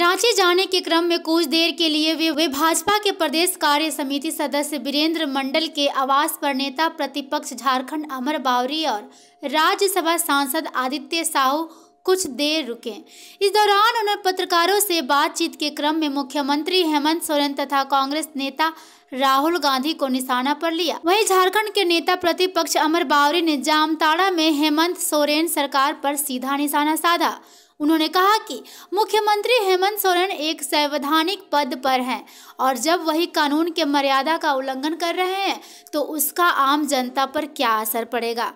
रांची जाने के क्रम में कुछ देर के लिए वे भाजपा के प्रदेश कार्य समिति सदस्य वीरेंद्र मंडल के आवास पर नेता प्रतिपक्ष झारखंड अमर बावरी और राज्यसभा सांसद आदित्य साहू कुछ देर रुके। इस दौरान उन्होंने पत्रकारों से बातचीत के क्रम में मुख्यमंत्री हेमंत सोरेन तथा कांग्रेस नेता राहुल गांधी को निशाना पर लिया। वहीं झारखंड के नेता प्रतिपक्ष अमर बावरी ने जामताड़ा में हेमंत सोरेन सरकार पर सीधा निशाना साधा। उन्होंने कहा कि मुख्यमंत्री हेमंत सोरेन एक संवैधानिक पद पर हैं और जब वही कानून के मर्यादा का उल्लंघन कर रहे हैं तो उसका आम जनता पर क्या असर पड़ेगा।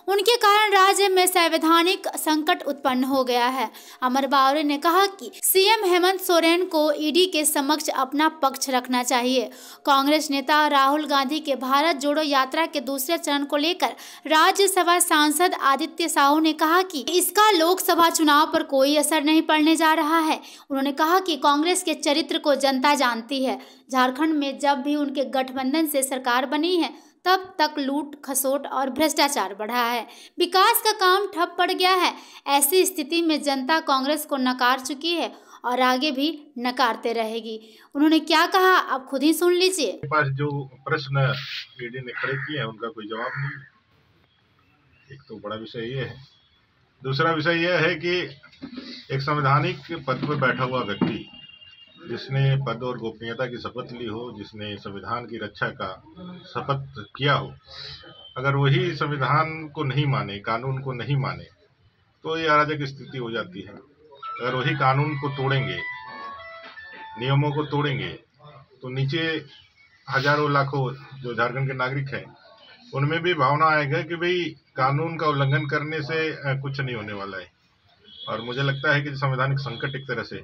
उनके कारण राज्य में संवैधानिक संकट उत्पन्न हो गया है। अमर बावरी ने कहा कि सीएम हेमंत सोरेन को ईडी के समक्ष अपना पक्ष रखना चाहिए। कांग्रेस नेता राहुल गांधी के भारत जोड़ो यात्रा के दूसरे चरण को लेकर राज्यसभा सांसद आदित्य साहू ने कहा कि इसका लोकसभा चुनाव पर कोई असर नहीं पड़ने जा रहा है। उन्होंने कहा कि कांग्रेस के चरित्र को जनता जानती है। झारखंड में जब भी उनके गठबंधन से सरकार बनी है तब तक लूट खसोट और भ्रष्टाचार बढ़ा है, विकास का काम ठप पड़ गया है। ऐसी स्थिति में जनता कांग्रेस को नकार चुकी है और आगे भी नकारते रहेगी। उन्होंने क्या कहा आप खुद ही सुन लीजिए। पास जो प्रश्न ईडी ने खड़े किए हैं उनका कोई जवाब नहीं। एक तो बड़ा विषय ये है, दूसरा विषय यह है कि एक संवैधानिक पद पर बैठा हुआ व्यक्ति जिसने पद और गोपनीयता की शपथ ली हो, जिसने संविधान की रक्षा का शपथ किया हो, अगर वही संविधान को नहीं माने, कानून को नहीं माने, तो ये अराजक स्थिति हो जाती है। अगर वही कानून को तोड़ेंगे, नियमों को तोड़ेंगे, तो नीचे हजारों लाखों जो झारखंड के नागरिक हैं उनमें भी भावना आएगा कि भाई कानून का उल्लंघन करने से कुछ नहीं होने वाला है। और मुझे लगता है कि संवैधानिक संकट एक तरह से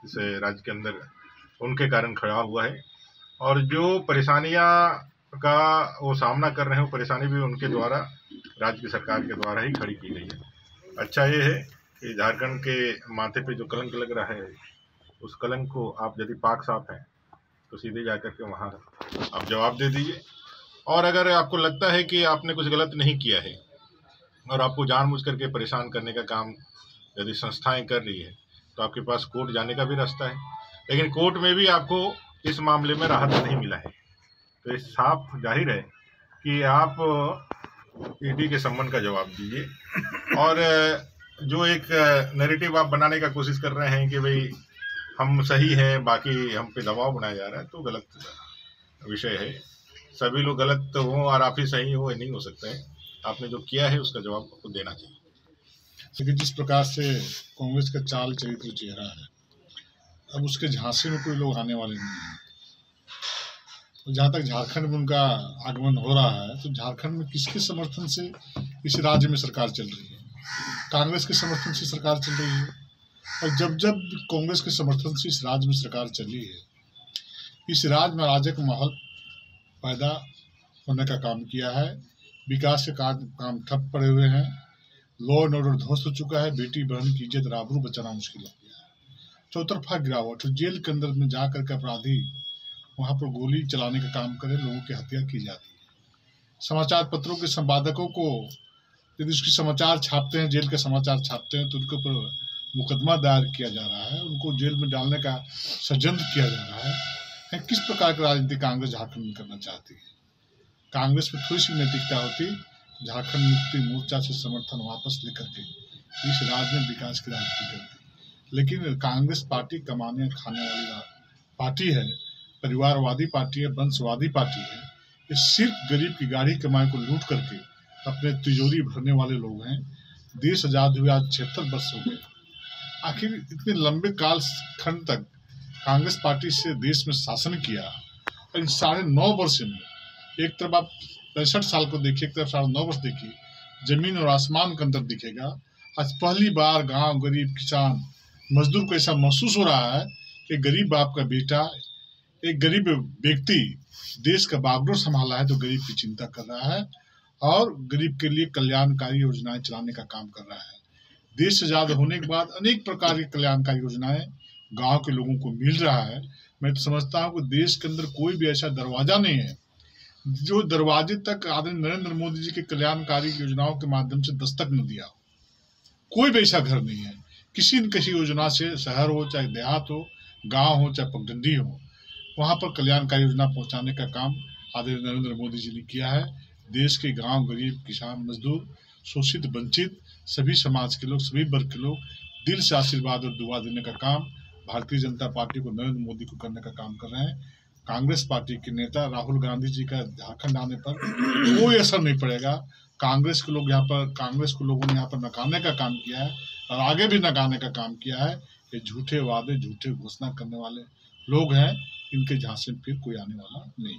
इस राज्य के अंदर उनके कारण खड़ा हुआ है और जो परेशानियां का वो सामना कर रहे हैं वो परेशानी भी उनके द्वारा, राज्य की सरकार के द्वारा ही खड़ी की गई है। अच्छा ये है कि झारखंड के माथे पे जो कलंक लग रहा है उस कलंक को आप यदि पाक साफ हैं तो सीधे जाकर के वहाँ आप जवाब दे दीजिए। और अगर आपको लगता है कि आपने कुछ गलत नहीं किया है और आपको जानबूझ करके परेशान करने का काम यदि संस्थाएं कर रही है तो आपके पास कोर्ट जाने का भी रास्ता है, लेकिन कोर्ट में भी आपको इस मामले में राहत नहीं मिला है। तो ये साफ जाहिर है कि आप ईडी के सम्मन का जवाब दीजिए। और जो एक नैरेटिव आप बनाने का कोशिश कर रहे हैं कि भाई हम सही हैं, बाकी हम पे दबाव बनाया जा रहा है, तो गलत विषय है। सभी लोग गलत हों और आप ही सही हो, ये नहीं हो सकता है। आपने जो किया है उसका जवाब आपको देना चाहिए। लेकिन जिस प्रकार से कांग्रेस का चाल चरित्र चेहरा है, अब उसके झांसे में कोई लोग आने वाले नहीं हैं। तो जहाँ तक झारखंड में उनका आगमन हो रहा है तो झारखंड में किसके समर्थन से इस राज्य में सरकार चल रही है? कांग्रेस के समर्थन से सरकार चल रही है। और जब जब कांग्रेस के समर्थन से इस राज्य में सरकार चली है, इस राज्य में अराजक माहौल पैदा होने का काम किया है। विकास के काम ठप पड़े हुए हैं, लॉ एंड ऑर्डर ध्वस्त हो चुका है, बेटी बहन की इज्जत आबरू बचाना मुश्किल हो गया है। चौतरफा गिरावट, जेल के अंदर में जा करके अपराधी वहाँ पर गोली चलाने का काम करे, लोगों की हत्या की जाती है। समाचार पत्रों के संपादकों को यदि उसकी समाचार छापते हैं, जेल के समाचार छापते हैं, तो उनके ऊपर मुकदमा दायर किया जा रहा है, उनको जेल में डालने का षड्यंत्र किया जा रहा है। किस प्रकार की राजनीति कांग्रेस झारखंड में करना चाहती है? कांग्रेस में थोड़ी सी नैतिकता होती, झारखंड मुक्ति मोर्चा से समर्थन वापस लेकर के इस राज्य में विकास की राजनीति करती। लेकिन कांग्रेस पार्टी कमाने खाने वाली पार्टी है, परिवारवादी पार्टी है, वंशवादी पार्टी है। ये सिर्फ गरीब की गाड़ी कमाई को लूट करके अपने तिजोरी भरने वाले लोग हैं। देश आजाद हुए आज 76 वर्ष हो गए। आखिर इतने लंबे काल खंड तक कांग्रेस पार्टी से देश में शासन किया और इन 9.5 वर्ष में एक तरफ आप 65 साल को देखिए, एक तरफ 9.5 वर्ष देखिए, जमीन और आसमान का अंतर दिखेगा। आज पहली बार गांव गरीब किसान मजदूर को ऐसा महसूस हो रहा है कि गरीब बाप का बेटा, एक गरीब व्यक्ति देश का बागडोर संभाला है तो गरीब की चिंता कर रहा है और गरीब के लिए कल्याणकारी योजनाएं चलाने का काम कर रहा है। देश आजाद होने के बाद अनेक प्रकार की कल्याणकारी योजनाएं गांव के लोगों को मिल रहा है। मैं तो समझता हूँ कि देश के अंदर कोई भी ऐसा दरवाजा नहीं है जो दरवाजे तक आदरणीय नरेंद्र मोदी जी के कल्याणकारी योजनाओं के माध्यम से दस्तक न दिया। कोई भी ऐसा घर नहीं है। किसी न किसी योजना से, शहर हो चाहे देहात हो, गांव हो चाहे पगडंडी हो, वहां पर कल्याणकारी योजना पहुंचाने का काम आदरणीय नरेंद्र मोदी जी ने किया है। देश के गांव, गरीब, किसान, मजदूर, शोषित, वंचित सभी समाज के लोग, सभी वर्ग के लोग दिल से आशीर्वाद और दुआ देने का काम भारतीय जनता पार्टी को, नरेंद्र मोदी को करने का काम कर रहे हैं। कांग्रेस पार्टी के नेता राहुल गांधी जी का झारखंड आने पर कोई असर नहीं पड़ेगा। कांग्रेस के लोग यहाँ पर, कांग्रेस को लोगों ने यहाँ पर नकारने का काम किया है और आगे भी नकारने का काम किया है। ये झूठे वादे, झूठे घोषणा करने वाले लोग हैं, इनके झांसे में फिर कोई आने वाला नहीं।